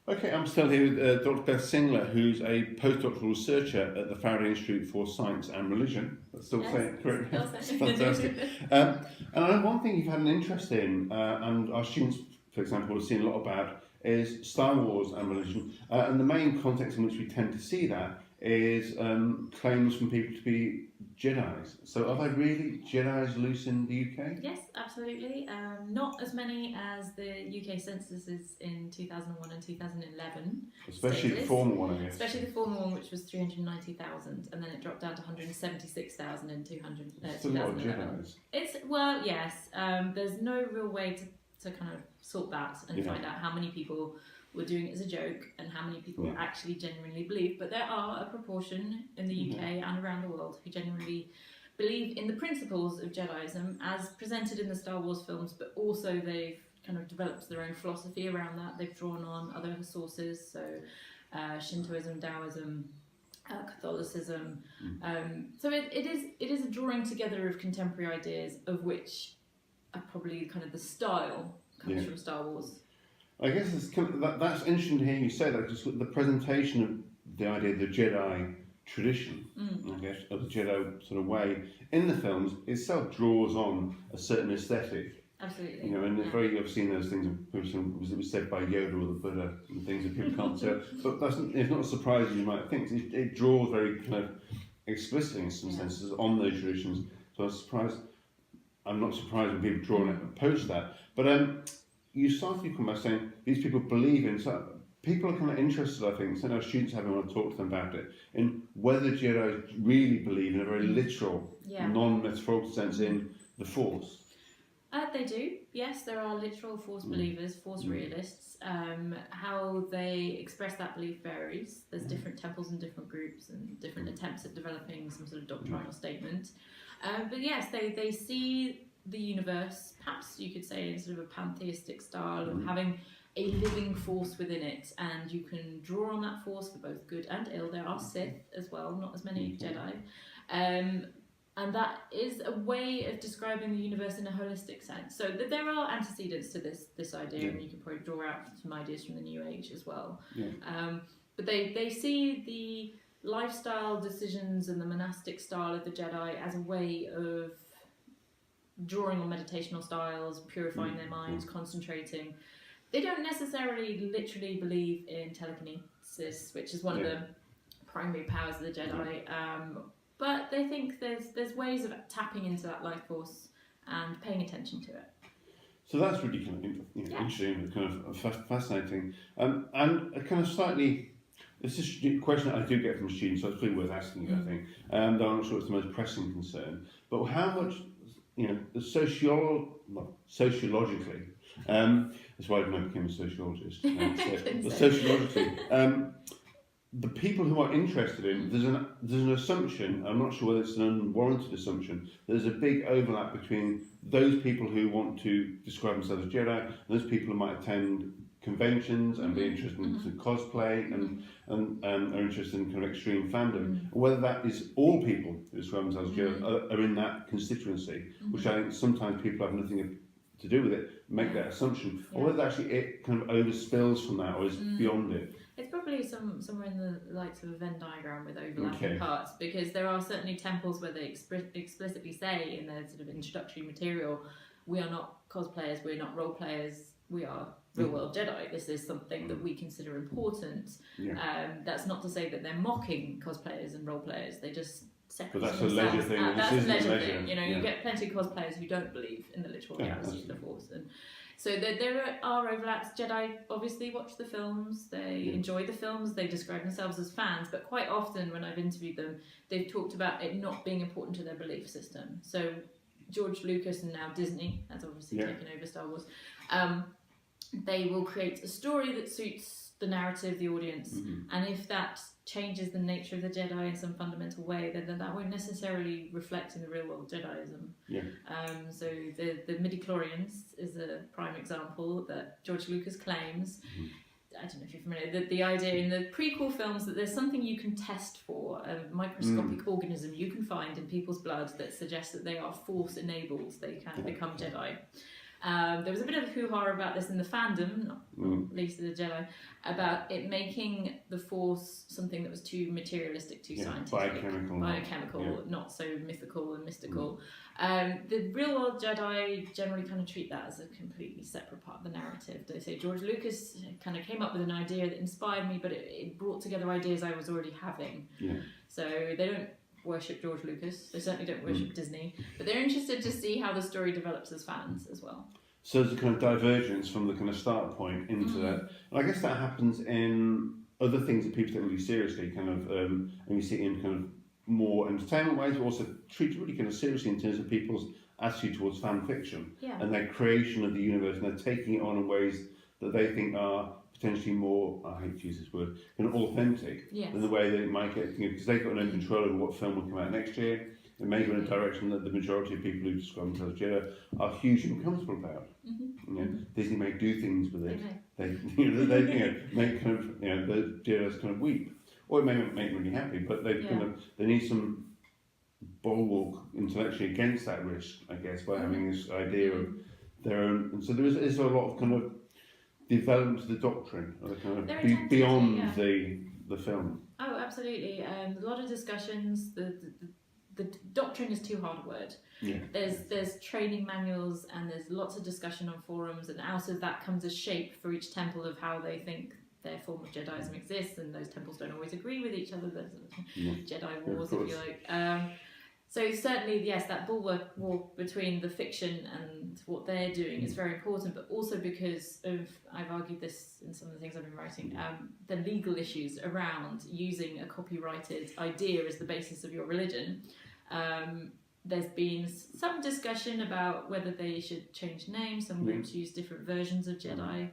Okay, I'm still here with Dr. Beth Singler, who's a postdoctoral researcher at the Faraday Institute for Science and Religion. That's still saying it correct. That's fantastic. And I know one thing you've had an interest in, and our students, for example, have seen a lot about, is Star Wars and religion. And the main context in which we tend to see that is claims from people to be Jedis. So are there really Jedis loose in the UK? Yes, absolutely. Not as many as the UK censuses in 2001 and 2011. Especially the former one, I guess. Especially the former one, which was 390,000, and then it dropped down to 176,000 in 2011. Well, yes. There's no real way to kind of sort that and find out how many people were doing it as a joke and how many people actually genuinely believe. But there are a proportion in the UK and around the world who genuinely believe in the principles of Jediism as presented in the Star Wars films, but also they've kind of developed their own philosophy around that. They've drawn on other sources, so Shintoism, Taoism, Catholicism. So it is a drawing together of contemporary ideas, of which are probably kind of the style comes from Star Wars. I guess it's that's interesting to hear you say that, just the presentation of the idea of the Jedi tradition, I guess, of the Jedi sort of way in the films itself draws on a certain aesthetic. Absolutely. You know, and it's very, I've seen those things, it was said by Yoda or the Buddha and things that people can't say. But it's not as surprising as you might think. It draws very kind of explicitly in some senses on those traditions. So I'm not surprised when people draw and oppose that. But you started your comment by saying these people believe in, so people are kind of interested, I think, so now students having want to talk to them about it, in whether Jedi really believe in a very literal, non-metaphorical sense in the Force. They do, yes. There are literal Force believers, Force realists. How they express that belief varies. There's different temples and different groups and different attempts at developing some sort of doctrinal statement. But yes, they see the universe, perhaps you could say in sort of a pantheistic style of having a living force within it, and you can draw on that force for both good and ill. There are Sith as well, not as many Jedi. And that is a way of describing the universe in a holistic sense. So there are antecedents to this idea, and you can probably draw out some ideas from the New Age as well. But they see the lifestyle decisions and the monastic style of the Jedi as a way of drawing on meditational styles, purifying their minds, concentrating. They don't necessarily literally believe in telekinesis, which is one of the primary powers of the Jedi. But they think there's ways of tapping into that life force and paying attention to it. So that's really kind of interesting, kind of fascinating. And a kind of slightly, this is a question that I do get from students, so it's really worth asking you, I think. Though I'm not sure it's the most pressing concern. But how much, sociologically, that's why I became a sociologist. But sociologically, the people who are interested in, there's an assumption, I'm not sure whether it's an unwarranted assumption, there's a big overlap between those people who want to describe themselves as Jedi and those people who might attend conventions and be interested in cosplay and are interested in kind of extreme fandom. Whether that is all people who describe themselves as Jedi are in that constituency, which I think sometimes people have nothing to do with it, make that assumption, or whether actually it kind of overspills from that or is beyond it. It's probably somewhere in the likes of a Venn diagram with overlapping parts, because there are certainly temples where they explicitly say in their sort of introductory material, we are not cosplayers, we're not role players, we are real world Jedi. This is something that we consider important. That's not to say that they're mocking cosplayers and role players, they just separate themselves. But that's a leisure thing. That's a leisure thing. You get plenty of cosplayers who don't believe in the literal reality of the Force. And so there are overlaps. Jedi obviously watch the films, they enjoy the films, they describe themselves as fans, but quite often when I've interviewed them, they've talked about it not being important to their belief system. So George Lucas and now Disney has obviously taken over Star Wars. They will create a story that suits the narrative, the audience, and if that changes the nature of the Jedi in some fundamental way, then that won't necessarily reflect in the real world Jediism. So the midichlorians is a prime example that George Lucas claims. I don't know if you're familiar, the idea in the prequel films that there's something you can test for, a microscopic organism you can find in people's blood that suggests that they are Force enabled, they can become Jedi. There was a bit of hoo-ha about this in the fandom, not least of the Jedi, about it making the Force something that was too materialistic, too scientific, biochemical, not so mythical and mystical. The real-world Jedi generally kind of treat that as a completely separate part of the narrative. They say George Lucas kind of came up with an idea that inspired me, but it brought together ideas I was already having. So they don't worship George Lucas. They certainly don't worship Disney, but they're interested to see how the story develops as fans as well. So there's a kind of divergence from the kind of start point into that. And I guess that happens in other things that people take really seriously, kind of, and you see it in kind of more entertainment ways, but also treated really kind of seriously in terms of people's attitude towards fan fiction and their creation of the universe, and they're taking it on in ways that they think are potentially more, I hate to use this word, kind of authentic than the way that it might get, because they've got no control over what film will come out next year. It may go in a direction that the majority of people who describe themselves as Jedi are hugely uncomfortable about. Disney may do things with it. They make kind of, the Jedi's kind of weep, or it may make them really happy. But they they need some bulwark intellectually against that risk, I guess, by having this idea of their own. And so there is a lot of kind of development of the doctrine, or kind of beyond the film. Oh, absolutely. A lot of discussions. The doctrine is too hard a word. There's training manuals, and there's lots of discussion on forums, and out of that comes a shape for each temple of how they think their form of Jediism exists, and those temples don't always agree with each other. There's Jedi wars, if you like. So certainly, yes, that bulwark war between the fiction and what they're doing is very important, but also because of, I've argued this in some of the things I've been writing, the legal issues around using a copyrighted idea as the basis of your religion. There's been some discussion about whether they should change names. Some groups use different versions of Jedi.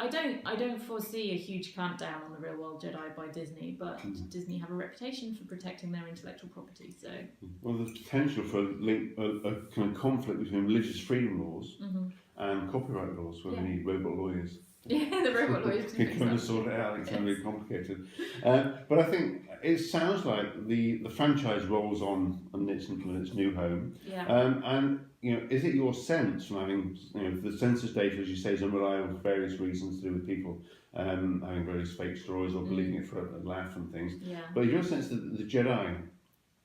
I don't foresee a huge clampdown on the real world Jedi by Disney, but Disney have a reputation for protecting their intellectual property. So, well, there's potential for a kind of conflict between religious freedom laws and copyright laws, where we need robot lawyers. The robot lawyers can kind of sort it out. It's really complicated. But I think it sounds like the franchise rolls on its new home. And is it your sense from having the census data, as you say, is unreliable for various reasons to do with people having various fake stories or believing it for a laugh and things. But your sense that the Jedi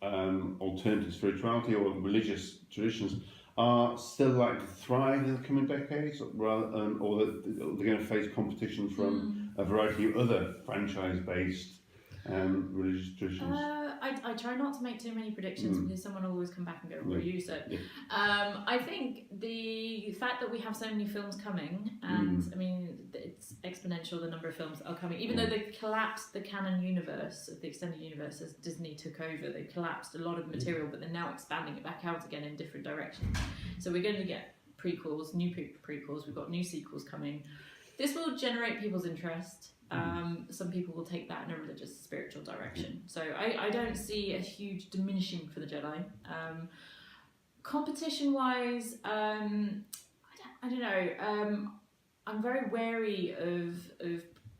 alternative spirituality or religious traditions are still likely to thrive in the coming decades, rather, or that they're going to face competition from a variety of other franchise-based religious traditions? I try not to make too many predictions because someone will always come back and go, "Well, you said." I think the fact that we have so many films coming, and I mean, it's exponential the number of films that are coming. Even though they collapsed the canon universe, the extended universe, as Disney took over, they collapsed a lot of material, but they're now expanding it back out again in different directions. So we're going to get prequels, new prequels. We've got new sequels coming. This will generate people's interest. Some people will take that in a religious, spiritual direction. So I don't see a huge diminishing for the Jedi. Competition-wise, I don't know. I'm very wary of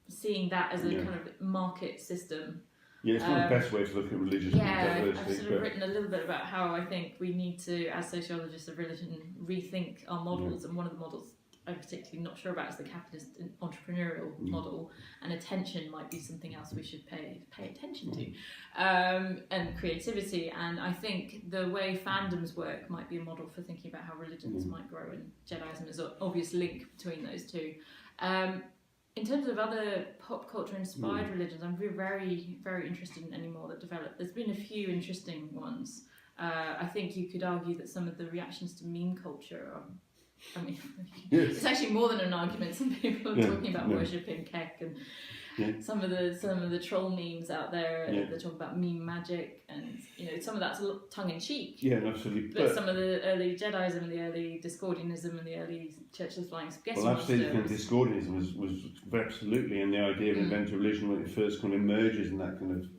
seeing that as a kind of market system. Yeah, it's not the best way to look at religious diversity. I've sort of written a little bit about how I think we need to, as sociologists of religion, rethink our models, and one of the models I'm particularly not sure about is the capitalist entrepreneurial model, and attention might be something else we should pay attention to, and creativity. And I think the way fandoms work might be a model for thinking about how religions might grow, and Jediism is an obvious link between those two. In terms of other pop culture inspired religions, I'm very, very interested in any more that develop. There's been a few interesting ones. I think you could argue that some of the reactions to meme culture are, I mean, it's actually more than an argument. Some people are talking about worshipping Kek, and some of the troll memes out there. They talk about meme magic, and some of that's tongue in cheek. Yeah, absolutely. But some of the early Jediism, and the early Discordianism, and the early Church of the Flying Spaghetti Monster. Well, absolutely, Discordianism was absolutely, and the idea of inventing religion when it first kind of emerges in that kind of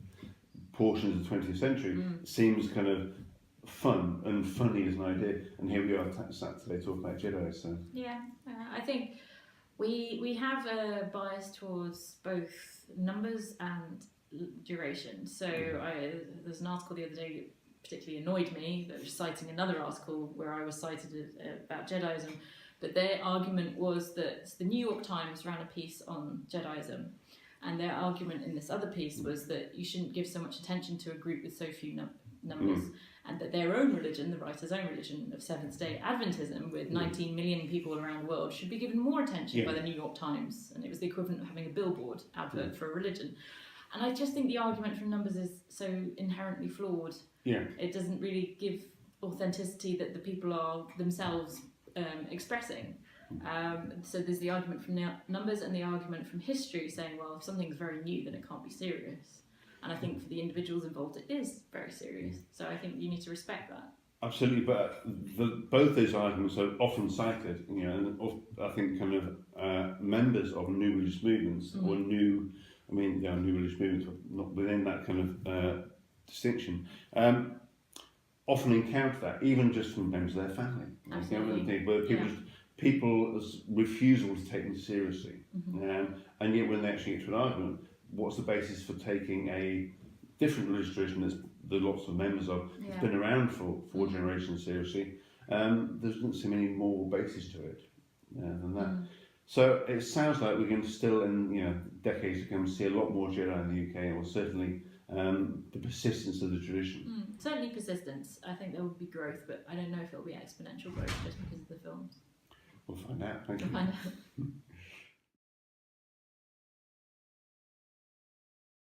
portion of the 20th century seems kind of fun and funny as an idea, and here we are sat today talking about Jedi. So I think we have a bias towards both numbers and duration. So there's an article the other day particularly annoyed me, that was citing another article where I was cited about Jediism, but their argument was that the New York Times ran a piece on Jediism, and their argument in this other piece was that you shouldn't give so much attention to a group with so few numbers, and that their own religion, the writer's own religion of Seventh-day Adventism, with 19 million people around the world, should be given more attention by the New York Times, and it was the equivalent of having a billboard advert for a religion. And I just think the argument from numbers is so inherently flawed. Yeah. It doesn't really give authenticity that the people are themselves expressing. So there's the argument from numbers and the argument from history saying, well, if something's very new, then it can't be serious. And I think for the individuals involved, it is very serious. So I think you need to respect that. Absolutely, but both those arguments are often cited, and I think kind of members of new religious movements or new religious movements, not within that kind of distinction, often encounter that, even just from members of their family. Absolutely. Where people's refusal to take them seriously. And yet when they actually get to an argument, what's the basis for taking a different religious tradition that lots of members of, it's been around for 4 generations seriously? There doesn't seem any more basis to it than that. So it sounds like we're going to still, in decades to come, see a lot more Jedi in the UK, or certainly the persistence of the tradition. Certainly persistence. I think there will be growth, but I don't know if it will be exponential growth just because of the films. We'll find out. Thank you. We'll find out.